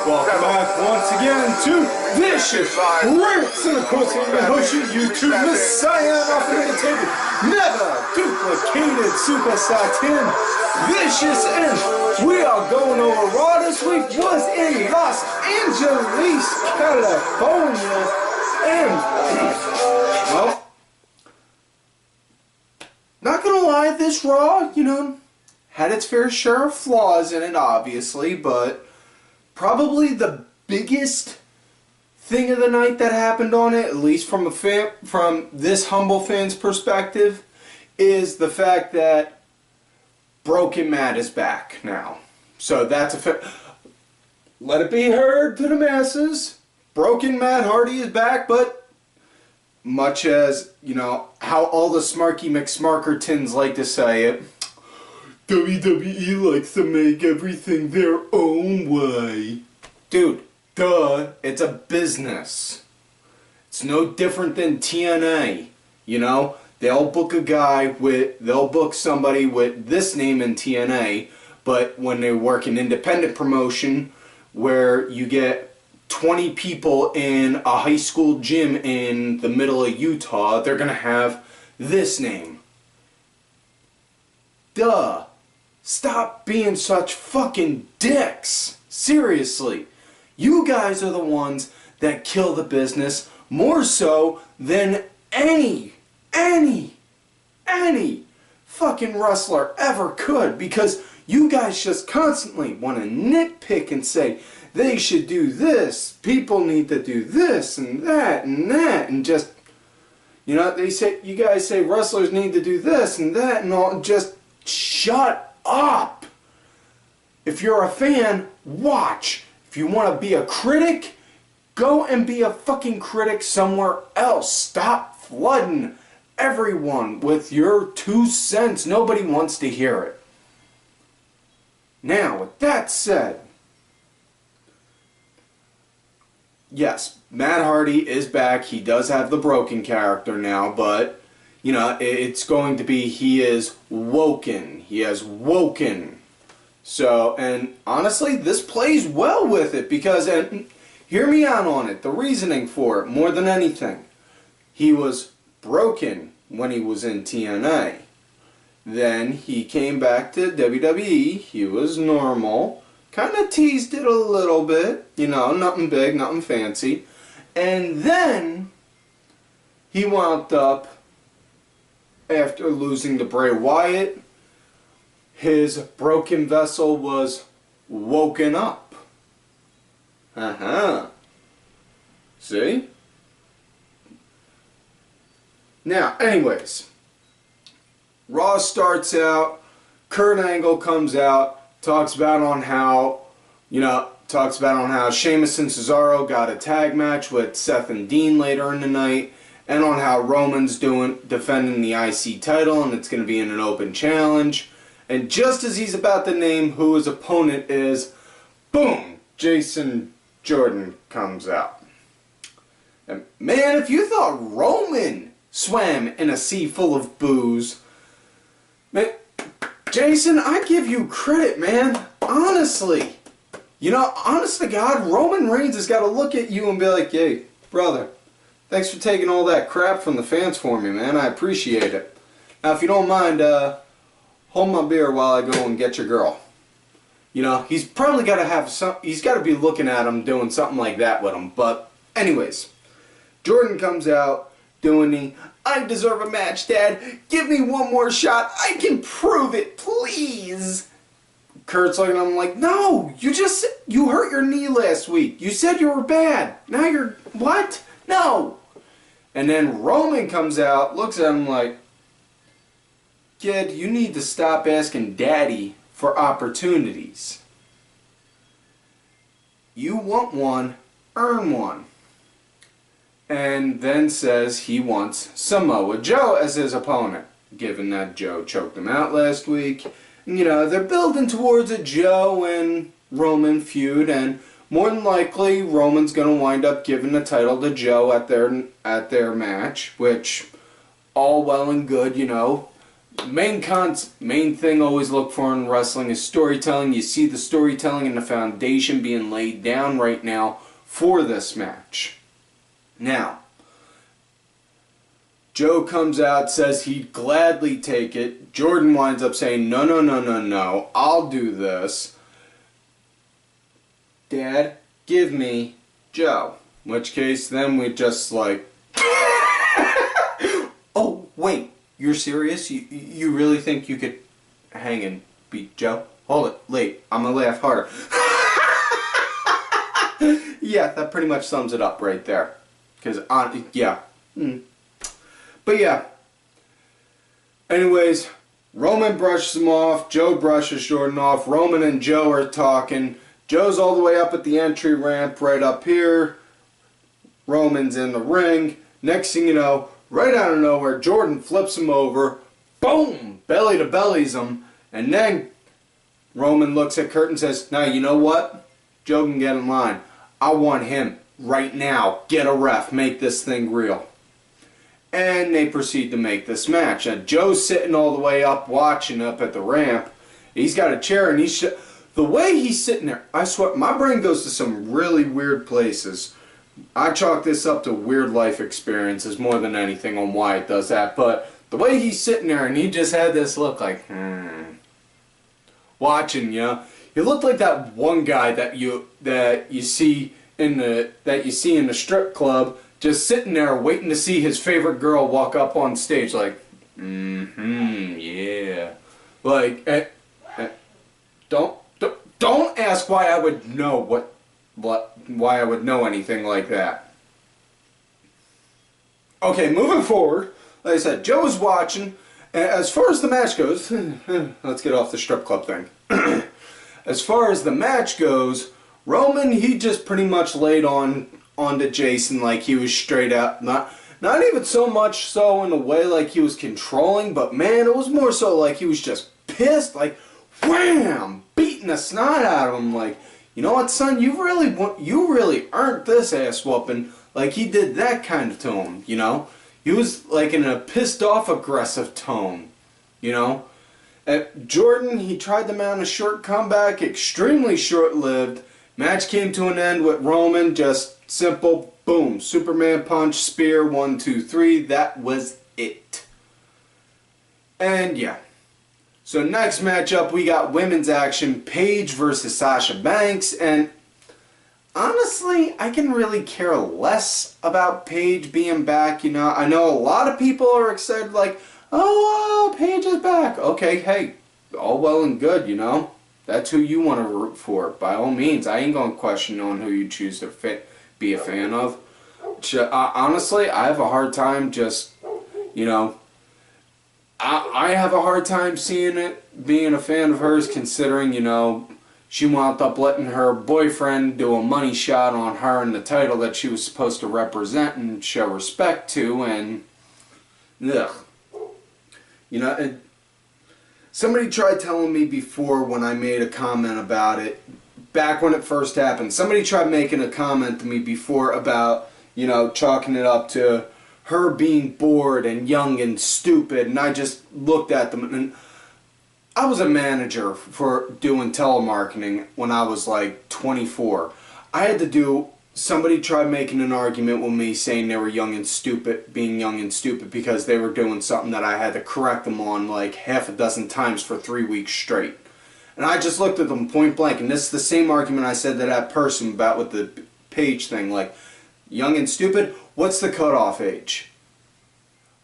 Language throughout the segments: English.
Welcome back once again to Vicious Roots, and of course I'm your host, your YouTube Messiah, and offering the table never duplicated superstar Tim Vicious, and we are going over Raw this week. Was in Los Angeles, California, and well, not gonna lie, this Raw, had its fair share of flaws in it, obviously, but probably the biggest thing of the night that happened on it, at least from this humble fan's perspective, is the fact that Broken Matt is back now. So that's let it be heard to the masses. Broken Matt Hardy is back, but much as, how all the Smarky McSmarkertons like to say it, WWE likes to make everything their own way. Dude, duh, it's a business. It's no different than TNA, They'll book somebody with this name in TNA, but when they work an independent promotion where you get 20 people in a high school gym in the middle of Utah, they're gonna have this name. Duh. Stop being such fucking dicks. Seriously. You guys are the ones that kill the business more so than any fucking wrestler ever could, because you guys just constantly want to nitpick and say they should do this, people need to do this and that, and just, you guys say wrestlers need to do this and that and all, just shut up. If you're a fan, watch. If you want to be a critic, go and be a fucking critic somewhere else. Stop flooding everyone with your 2 cents. Nobody wants to hear it. Now, with that said, yes, Matt Hardy is back. He does have the broken character now, but it's going to be, he is woken. He has woken. So, and honestly, this plays well with it because, and hear me out on it, the reasoning for it, more than anything. He was broken when he was in TNA. Then he came back to WWE. He was normal. Kind of teased it a little bit. Nothing big, nothing fancy. And then he wound up, after losing to Bray Wyatt, his broken vessel was woken up. See? Now, anyways, Raw starts out, Kurt Angle comes out, talks about how Sheamus and Cesaro got a tag match with Seth and Dean later in the night, and on how Roman's defending the IC title, and it's going to be in an open challenge. And just as he's about to name who his opponent is, boom, Jason Jordan comes out. And man, if you thought Roman swam in a sea full of booze, man, Jason, I give you credit, man. Honestly. Honest to God, Roman Reigns has got to look at you and be like, hey, brother, thanks for taking all that crap from the fans for me, man. I appreciate it. Now, if you don't mind, hold my beer while I go and get your girl. He's probably got to have he's got to be looking at him doing something like that with him. But anyways, Jordan comes out doing the, I deserve a match, Dad. Give me one more shot. I can prove it, please. Kurt's looking at him like, no, you hurt your knee last week. You said you were bad. Now you're, what? No. And then Roman comes out, looks at him like, kid, you need to stop asking Daddy for opportunities. You want one, earn one. And then says he wants Samoa Joe as his opponent, given that Joe choked him out last week. And, they're building towards a Joe and Roman feud, and more than likely Roman's going to wind up giving the title to Joe at their match, which, all well and good, main thing always look for in wrestling is storytelling. You see the storytelling and the foundation being laid down right now for this match. Now, Joe comes out, says he'd gladly take it. Jordan winds up saying, no, no, no, no, no, I'll do this. Dad, give me Joe. In which case, then we just like, oh, wait, you're serious? You really think you could hang and beat Joe? Hold it, wait, I'm gonna laugh harder. Yeah, that pretty much sums it up right there. Because, yeah. But yeah. Anyways, Roman brushes him off. Joe brushes Jordan off. Roman and Joe are talking. Joe's all the way up at the entry ramp right up here. Roman's in the ring. Next thing you know, right out of nowhere, Jordan flips him over. Boom! Belly to bellies him. And then Roman looks at Kurt and says, now you know what? Joe can get in line. I want him right now. Get a ref. Make this thing real. And they proceed to make this match. And Joe's sitting all the way up watching up at the ramp. He's got a chair and he's... The way he's sitting there, I swear, my brain goes to some really weird places. I chalk this up to weird life experiences more than anything on why it does that. But the way he's sitting there and he just had this look like, watching, you know. He looked like that one guy that you see in the strip club, just sitting there waiting to see his favorite girl walk up on stage, like, yeah, like, don't ask why I would know why I would know anything like that. Okay, moving forward, like I said, Joe is watching. As far as the match goes, let's get off the strip club thing. As far as the match goes, Roman, he just pretty much laid onto Jason like he was straight up. Not even so much so in a way like he was controlling, but man, it was more so like he was just pissed, like wham, beating the snot out of him. Like, you know what, son, you really earned this ass whooping. Like he did that kind of to him, you know. He was like in a pissed off, aggressive tone, you know. Jordan, he tried to mount a short comeback, extremely short-lived. Match came to an end with Roman, just simple, boom, Superman punch, spear, 1, 2, 3, that was it. And yeah. So next matchup, we got women's action, Paige versus Sasha Banks, and honestly, I can really care less about Paige being back, you know. I know a lot of people are excited, like, oh, Paige is back. Okay, hey, all well and good, you know. That's who you want to root for. By all means, I ain't going to question on who you choose to be a fan of. Honestly, I have a hard time just, you know, I have a hard time seeing it, being a fan of hers, considering, you know, she wound up letting her boyfriend do a money shot on her and the title that she was supposed to represent and show respect to, and, ugh. You know, somebody tried telling me before when I made a comment about it, back when it first happened, somebody tried making a comment to me before about, you know, chalking it up to her being bored and young and stupid, and I just looked at them, and I was a manager for doing telemarketing when I was like 24. I had to do... Somebody tried making an argument with me saying they were young and stupid, being young and stupid because they were doing something that I had to correct them on like half a dozen times for 3 weeks straight. And I just looked at them point blank, and this is the same argument I said to that person about with the Paige thing, like, young and stupid, what's the cutoff age?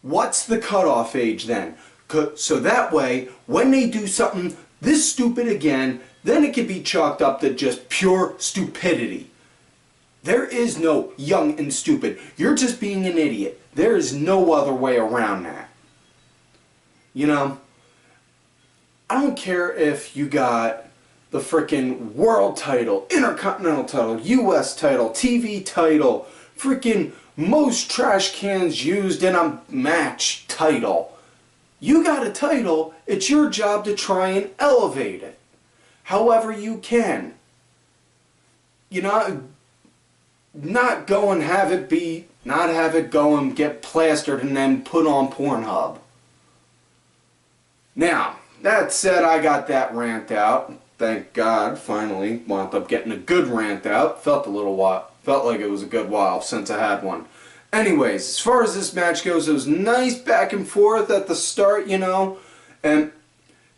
What's the cutoff age then? So that way, when they do something this stupid again, then it can be chalked up to just pure stupidity. There is no young and stupid. You're just being an idiot. There is no other way around that. You know, I don't care if you got the frickin' world title, intercontinental title, US title, TV title, frickin' most trash cans used in a match title. You got a title, it's your job to try and elevate it however you can. You know, not go and have it go and get plastered and then put on Pornhub. Now, that said, I got that rant out. Thank God, finally wound up getting a good rant out. Felt like it was a good while since I had one. Anyways, as far as this match goes, it was nice back and forth at the start, you know. And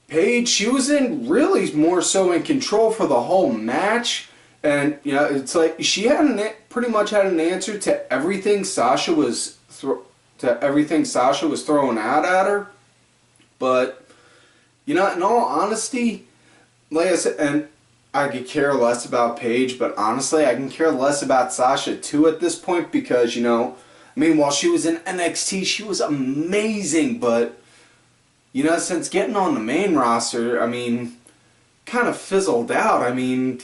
Paige, she was really more so in control for the whole match. And, you know, it's like she had pretty much had an answer to everything Sasha was throwing out at her. But, you know, in all honesty, like I said, and I could care less about Paige, but honestly, I can care less about Sasha too at this point because, you know, I mean, while she was in NXT, she was amazing, but, you know, since getting on the main roster, I mean, kind of fizzled out. I mean,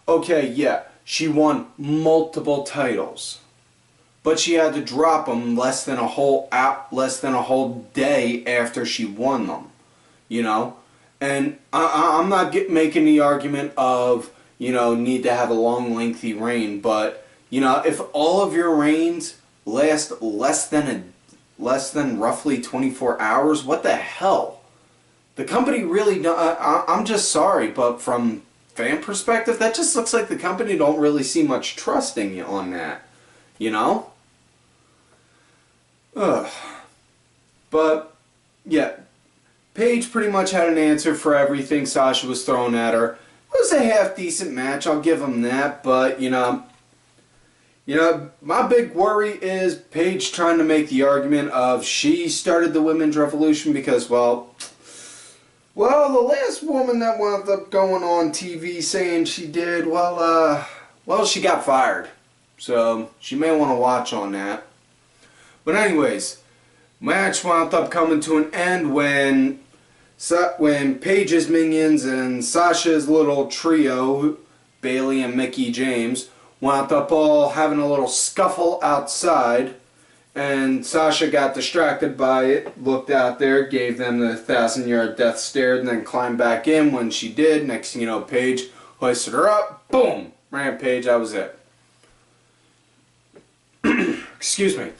okay, yeah, she won multiple titles, but she had to drop them less than a whole day after she won them, you know. And I'm not making the argument of, you know, need to have a long, lengthy reign, but, you know, if all of your reigns last less than roughly 24 hours, what the hell? The company really, I'm just sorry, but from fan perspective, that just looks like the company don't really see much trusting you on that, you know? Ugh. But, yeah, Paige pretty much had an answer for everything Sasha was throwing at her. It was a half-decent match, I'll give them that, but, you know, my big worry is Paige trying to make the argument of she started the women's revolution because, well, the last woman that wound up going on TV saying she did, well, she got fired. So, she may want to watch on that. But anyways, match wound up coming to an end when Paige's minions and Sasha's little trio, Bayley and Mickie James, wound up all having a little scuffle outside, and Sasha got distracted by it, looked out there, gave them the 1,000-yard death stare, and then climbed back in. When she did, next thing you know, Paige hoisted her up, boom, Rampage, that was it. Excuse me.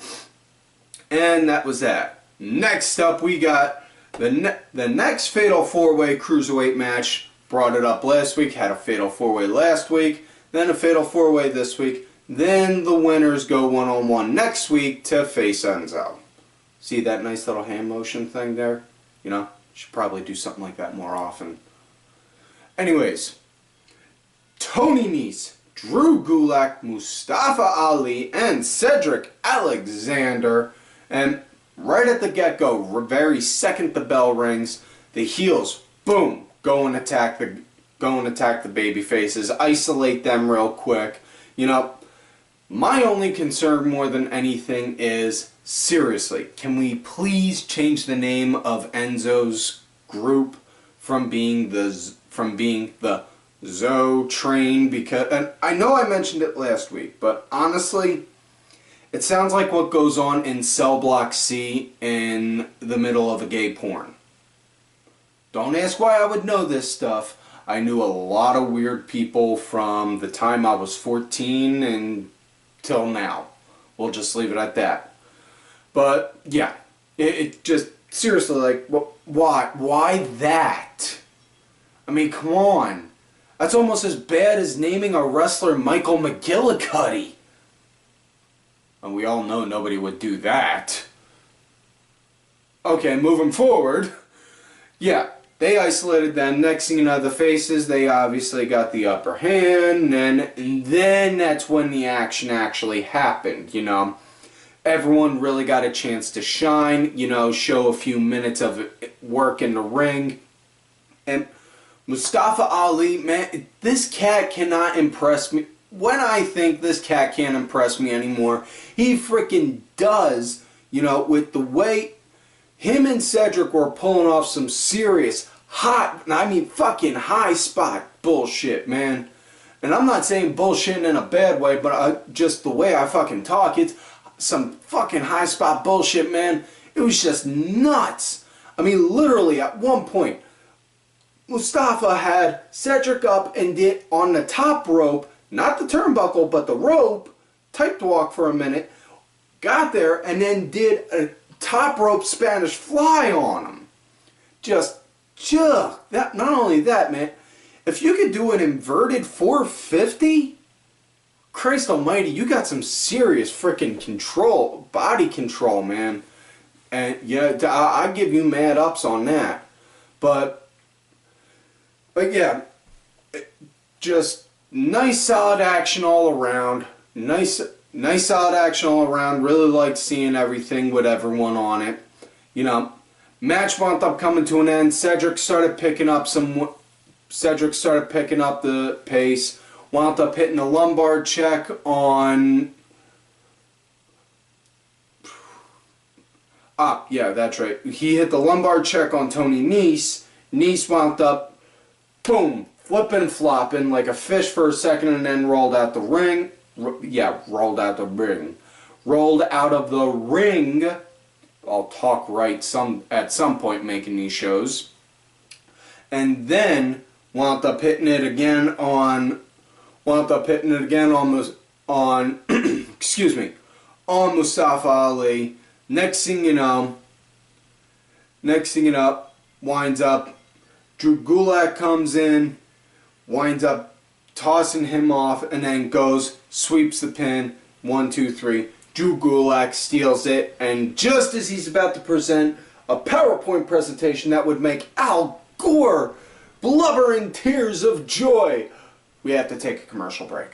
And that was that. Next up, we got the next Fatal 4-Way Cruiserweight match. Brought it up last week, had a Fatal 4-Way last week, then a Fatal 4-Way this week. Then the winners go one-on-one next week to face Enzo. See that nice little hand motion thing there? You know, should probably do something like that more often. Anyways, Tony Nese, Drew Gulak, Mustafa Ali, and Cedric Alexander. And right at the get-go, very second the bell rings, the heels, boom, go and attack the baby faces, isolate them real quick. You know, my only concern more than anything is, seriously, can we please change the name of Enzo's group from being the Zo Train? Because, and I know I mentioned it last week, but honestly, it sounds like what goes on in Cell Block C in the middle of a gay porn. Don't ask why I would know this stuff. I knew a lot of weird people from the time I was 14 and till now. We'll just leave it at that. But, yeah. It just, seriously, like, why that? I mean, come on. That's almost as bad as naming a wrestler Michael McGillicuddy. And we all know nobody would do that. Okay, moving forward. Yeah, they isolated them. Next thing you know, the faces, they obviously got the upper hand. And then that's when the action actually happened, you know. Everyone really got a chance to shine, you know, show a few minutes of work in the ring. And Mustafa Ali, man, this cat cannot impress me. When I think this cat can't impress me anymore, he freaking does, you know, with the way him and Cedric were pulling off some serious fucking high spot bullshit, man. And I'm not saying bullshit in a bad way, but just the way I fucking talk, it's some fucking high spot bullshit, man. It was just nuts. I mean, literally, at one point, Mustafa had Cedric up and did on the top rope, not the turnbuckle, but the rope, type walk for a minute, got there, and then did a top rope Spanish fly on him. that. Not only that, man. If you could do an inverted 450, Christ almighty, you got some serious freaking control, body control, man. And yeah, I give you mad ups on that. But yeah, just nice solid action all around. Nice solid action all around. Really liked seeing everything with everyone on it. You know, match wound up coming to an end. Cedric started picking up the pace. Wound up hitting a lumbar check on... yeah, that's right. He hit the lumbar check on Tony Ness. Ness wound up, boom, flipping, flopping like a fish for a second, and then rolled out the ring. Rolled out of the ring. I'll talk right at some point making these shows. And then wound up hitting it again on excuse me, on Mustafa Ali. Next thing you know, winds up, Drew Gulak comes in, winds up tossing him off, and then goes, sweeps the pin, 1, 2, 3. Drew Gulak steals it, and just as he's about to present a PowerPoint presentation that would make Al Gore blubber in tears of joy, we have to take a commercial break.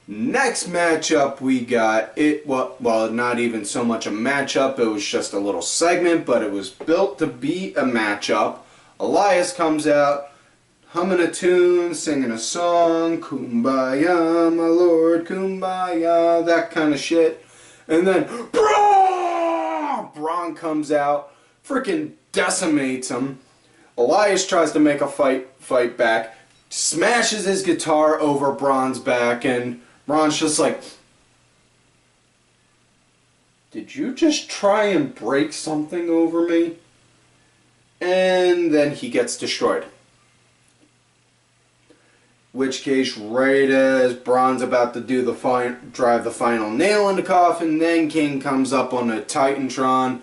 Next matchup we got, well, not even so much a matchup, it was just a little segment, but it was built to be a matchup. Elias comes out, humming a tune, singing a song, Kumbaya, my lord, Kumbaya, that kind of shit. And then, Braun comes out, freaking decimates him. Elias tries to make a fight back, smashes his guitar over Braun's back, and Braun's just like, did you just try and break something over me? And then he gets destroyed. Which case, right as Braun's about to do drive the final nail in the coffin, then King comes up on a Titantron,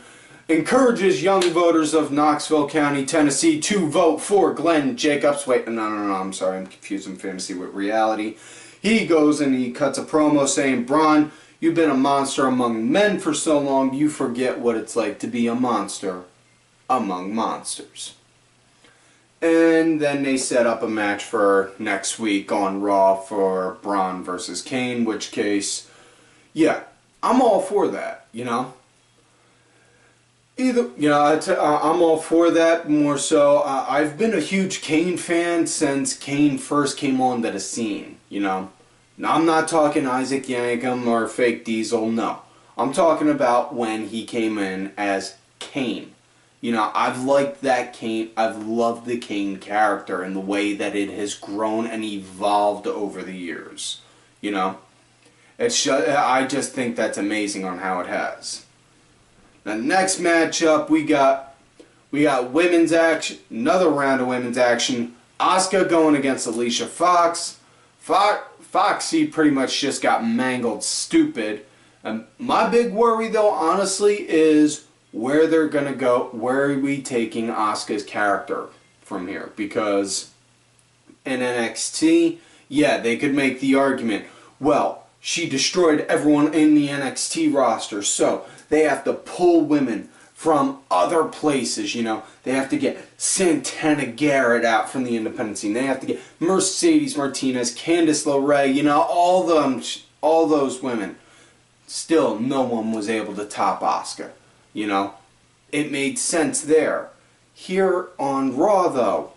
encourages young voters of Knoxville County, Tennessee to vote for Glenn Jacobs. Wait, no, I'm sorry, I'm confusing fantasy with reality. He goes and he cuts a promo saying, Braun, you've been a monster among men for so long, you forget what it's like to be a monster among monsters. And then they set up a match for next week on Raw for Braun versus Kane, which case, yeah, I'm all for that, you know. I'm all for that, more so. I've been a huge Kane fan since Kane first came onto the scene, you know. Now, I'm not talking Isaac Yankem or Fake Diesel, no. I'm talking about when he came in as Kane. You know, I've liked that Kane, I've loved the Kane character and the way that it has grown and evolved over the years, you know. I just think that's amazing on how it has. The next matchup, we got women's action, another round of women's action. Asuka going against Alicia Fox. Foxy pretty much just got mangled stupid. My big worry though, honestly, is where they're going to go, where are we taking Asuka's character from here? Because in NXT, yeah, they could make the argument, well, she destroyed everyone in the NXT roster, so they have to pull women from other places, you know. They have to get Santana Garrett out from the independent scene. They have to get Mercedes Martinez, Candice LeRae, you know, all those women. Still, no one was able to top Asuka, you know. It made sense there. Here on Raw, though,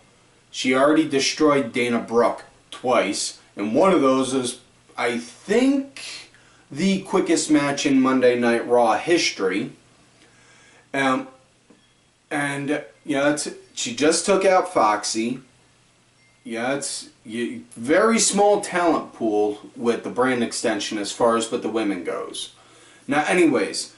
she already destroyed Dana Brooke twice, and one of those is, I think, the quickest match in Monday Night Raw history. She just took out Foxy. Yeah, it's very small talent pool with the brand extension as far as with the women goes. Now, anyways,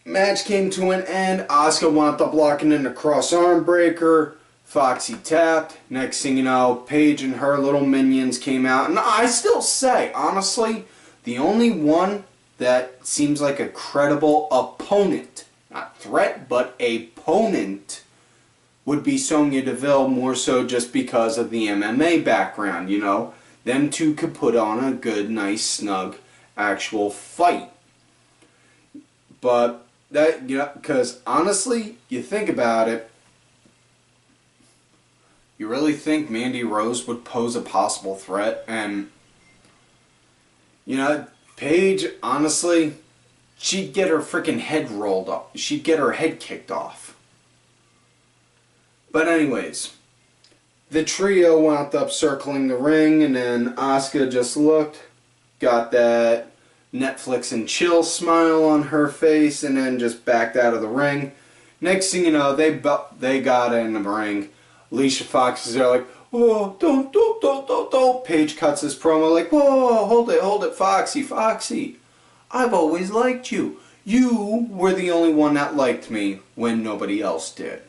match came to an end. Asuka wound up locking in a cross arm breaker. Foxy tapped. Next thing you know, Paige and her little minions came out. And I still say, honestly, the only one that seems like a credible opponent not threat, but opponent, would be Sonya Deville, more so just because of the MMA background, you know. Them two could put on a good, nice, snug, actual fight. But, that, you know, because honestly, you think about it, you really think Mandy Rose would pose a possible threat? And, you know, Paige, honestly, she'd get her freaking head rolled off. She'd get her head kicked off. But anyways, the trio wound up circling the ring, and then Asuka just looked, got that Netflix and chill smile on her face, and then just backed out of the ring. Next thing you know, they got in the ring. Alicia Fox is there like, whoa, don't. Paige cuts this promo like, whoa, hold it, Foxy. I've always liked you. You were the only one that liked me when nobody else did.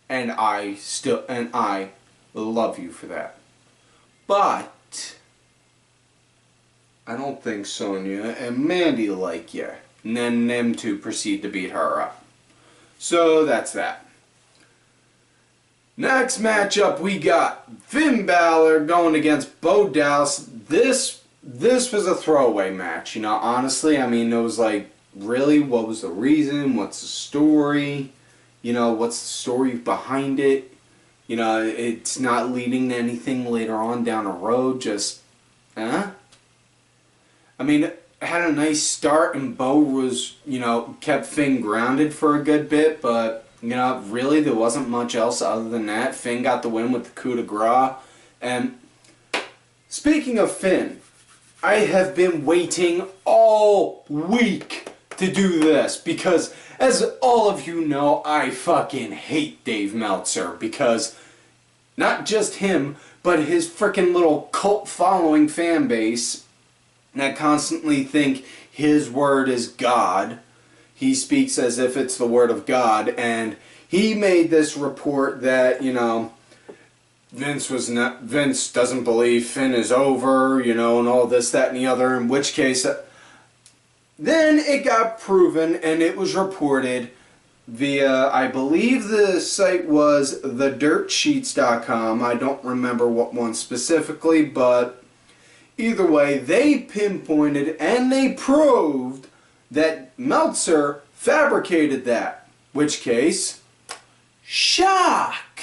And I love you for that. But I don't think Sonya and Mandy like you. And then them two proceed to beat her up. So that's that. Next matchup, we got Finn Balor going against Bo Dallas. This was a throwaway match, you know, honestly. I mean, it was like, really, what was the reason? What's the story? You know, what's the story behind it? You know, it's not leading to anything later on down the road, just, I mean, it had a nice start, and Bo was, you know, kept Finn grounded for a good bit, but you know, really, there wasn't much else other than that. Finn got the win with the coup de grace. And speaking of Finn, I have been waiting all week to do this because, as all of you know, I fucking hate Dave Meltzer because not just him, but his frickin' little cult following fan base that constantly think his word is God. He speaks as if it's the word of God, and he made this report that, you know, Vince doesn't believe Finn is over, you know, and all this, that, and the other, in which case, then it got proven, and it was reported via, I believe the site was thedirtsheets.com, I don't remember what one specifically, but either way, they pinpointed and they proved that Meltzer fabricated that. Which case, shock!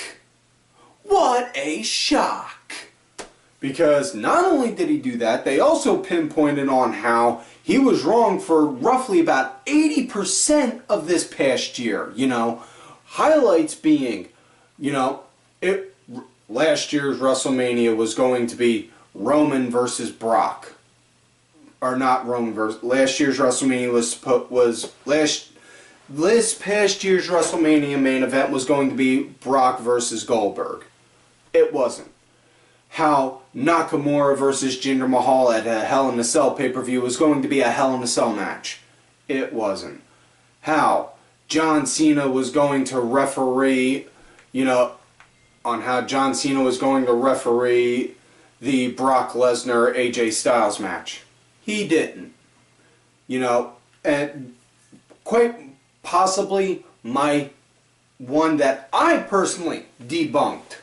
What a shock! Because not only did he do that, they also pinpointed on how he was wrong for roughly about 80% of this past year. You know, highlights being, you know, last year's WrestleMania was going to be Roman versus Brock. Or not Roman versus... Last year's WrestleMania this past year's WrestleMania main event was going to be Brock versus Goldberg. It wasn't. How Nakamura versus Jinder Mahal at a Hell in a Cell pay-per-view was going to be a Hell in a Cell match. It wasn't. How John Cena was going to referee, you know, on how John Cena was going to referee the Brock Lesnar AJ Styles match. He didn't. You know, and quite possibly my one that I personally debunked.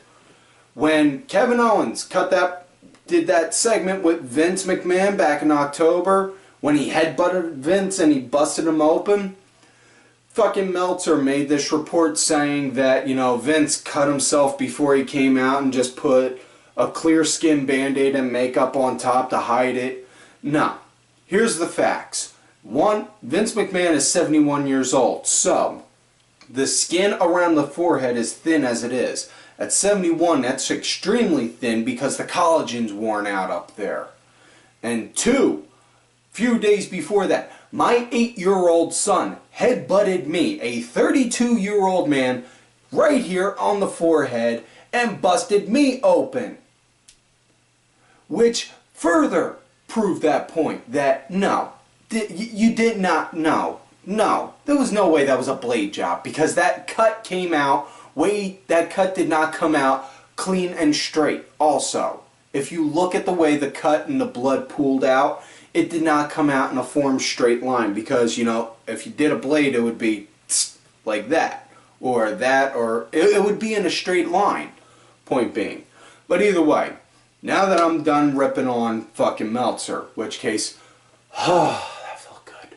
When Kevin Owens did that segment with Vince McMahon back in October, when he headbutted Vince and he busted him open, fucking Meltzer made this report saying that, you know, Vince cut himself before he came out and just put a clear skin band-aid and makeup on top to hide it. No. Here's the facts. One, Vince McMahon is 71 years old, so the skin around the forehead is thin as it is. At 71, that's extremely thin because the collagen's worn out up there. And two, few days before that, my 8-year-old son headbutted me, a 32-year-old man, right here on the forehead and busted me open. Which further proved that point that no, you did not, no, there was no way that was a blade job because that cut came out, that cut did not come out clean and straight also. If you look at the way the cut and the blood pooled out, it did not come out in a formed straight line, because, you know, if you did a blade, it would be like that, or it would be in a straight line, point being. But either way, now that I'm done ripping on fucking Meltzer, which case, that felt good.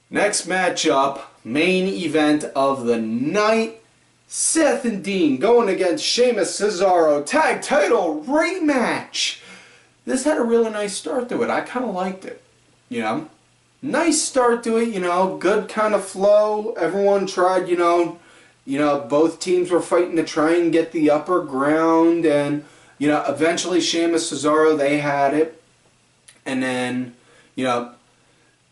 Next matchup, main event of the night, Seth and Dean going against Sheamus, Cesaro, tag title rematch. This had a really nice start to it. I kind of liked it, you know. Nice start to it, you know, good kind of flow. Everyone tried, you know, both teams were fighting to try and get the upper ground, and, you know, eventually Sheamus, Cesaro, they had it. And then, you know,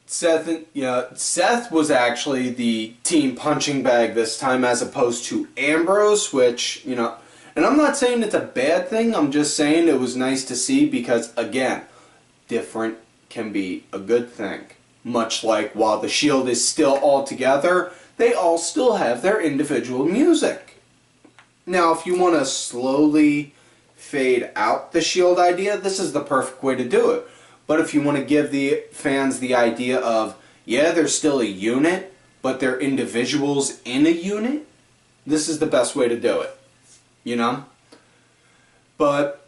Seth was actually the team punching bag this time, as opposed to Ambrose, which, you know, and I'm not saying it's a bad thing, I'm just saying it was nice to see, because, again, different can be a good thing. Much like while the Shield is still all together, they all still have their individual music. Now, if you want to slowly fade out the Shield idea, this is the perfect way to do it. But if you want to give the fans the idea of, yeah, they're still a unit, but they're individuals in a unit, this is the best way to do it. You know? But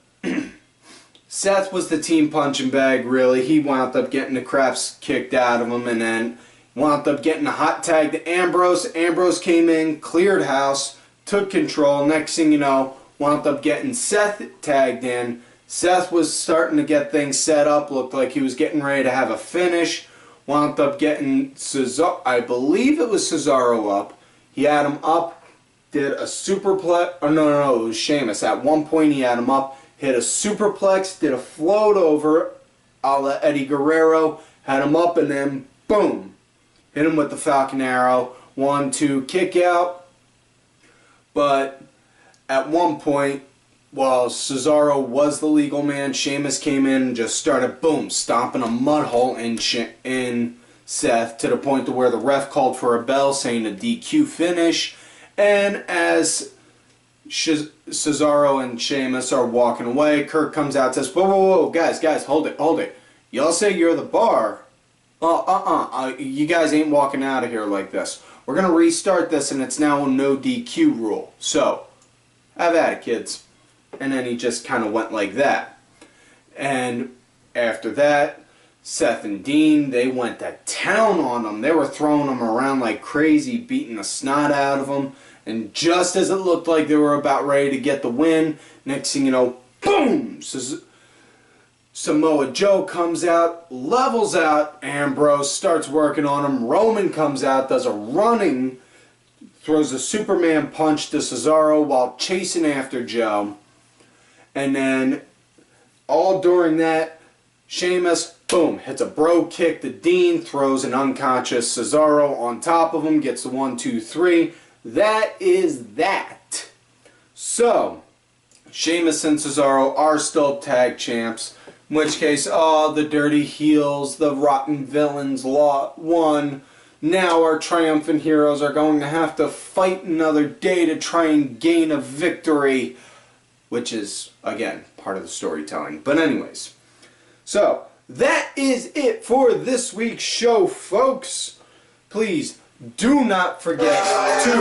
Seth was the team punching bag, really. He wound up getting the craps kicked out of him, and then wound up getting a hot tag to Ambrose. Ambrose came in, cleared house, took control. Next thing you know, wound up getting Seth tagged in. Seth was starting to get things set up, looked like he was getting ready to have a finish. Wound up getting Cesaro, I believe it was Cesaro up. He had him up, did a superplex, oh no, it was Sheamus. At one point he had him up, hit a superplex, did a float over a la Eddie Guerrero, had him up, and then boom, hit him with the Falcon Arrow. 1-2 kick out. But at one point, while Cesaro was the legal man, Sheamus came in and just started, boom, stomping a mud hole in Seth, to the point to where the ref called for a bell, saying a DQ finish. And as Cesaro and Sheamus are walking away, Kurt comes out and says, whoa, guys, hold it. Y'all say you're the bar. You guys ain't walking out of here like this. We're going to restart this, and it's now a no DQ rule. So, have at it, kids. And then he just kind of went like that. And after that, Seth and Dean, they went to town on them. They were throwing them around like crazy, beating the snot out of them. And just as it looked like they were about ready to get the win, next thing you know, boom! Samoa Joe comes out, levels out Ambrose, starts working on him. Roman comes out, does a running, throws a Superman punch to Cesaro while chasing after Joe. And then, all during that, Sheamus, boom, hits a bro kick to Dean, throws an unconscious Cesaro on top of him, gets the 1-2-3. That is that. So, Sheamus and Cesaro are still tag champs. In which case, the dirty heels, the rotten villains won. Now our triumphant heroes are going to have to fight another day to try and gain a victory. Which is, again, part of the storytelling. But anyways, so that is it for this week's show, folks. Please do not forget to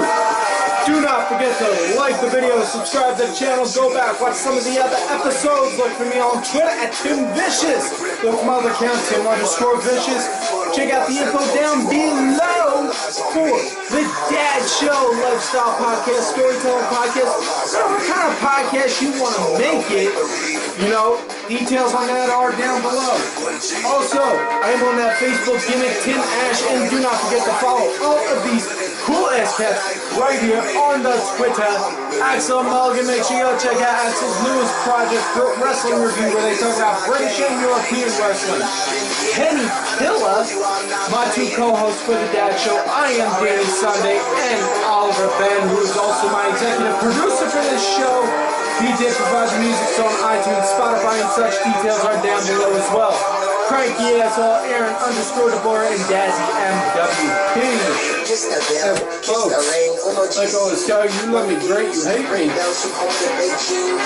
like the video, subscribe to the channel, go back, watch some of the other episodes. Look for me on Twitter at Tim Vicious. Look for my other account, Tim_Vicious. Check out the info down below for the Dad Show Lifestyle Podcast, Storytelling Podcast. Whatever kind of podcast you want to make it, you know, details on that are down below. Also, I am on that Facebook gimmick, Tim Ash, and do not forget to follow all of these cool ass cats right here on the Twitter. Axel Mulligan, make sure you go check out Axel's newest project, Wrestling Review, where they talk about British and European wrestling. Kenny Killer, my two co-hosts for the Dad Show. I am Danny Sunday, and Oliver Ben, who is also my executive producer for this show. He did provide the music, so on iTunes, Spotify, and such details are down below as well. Cranky asshole, Aaron_DeBoer, and Dazzy MWP. And folks, like I always tell you, you love me great, you hate me. Fuck you.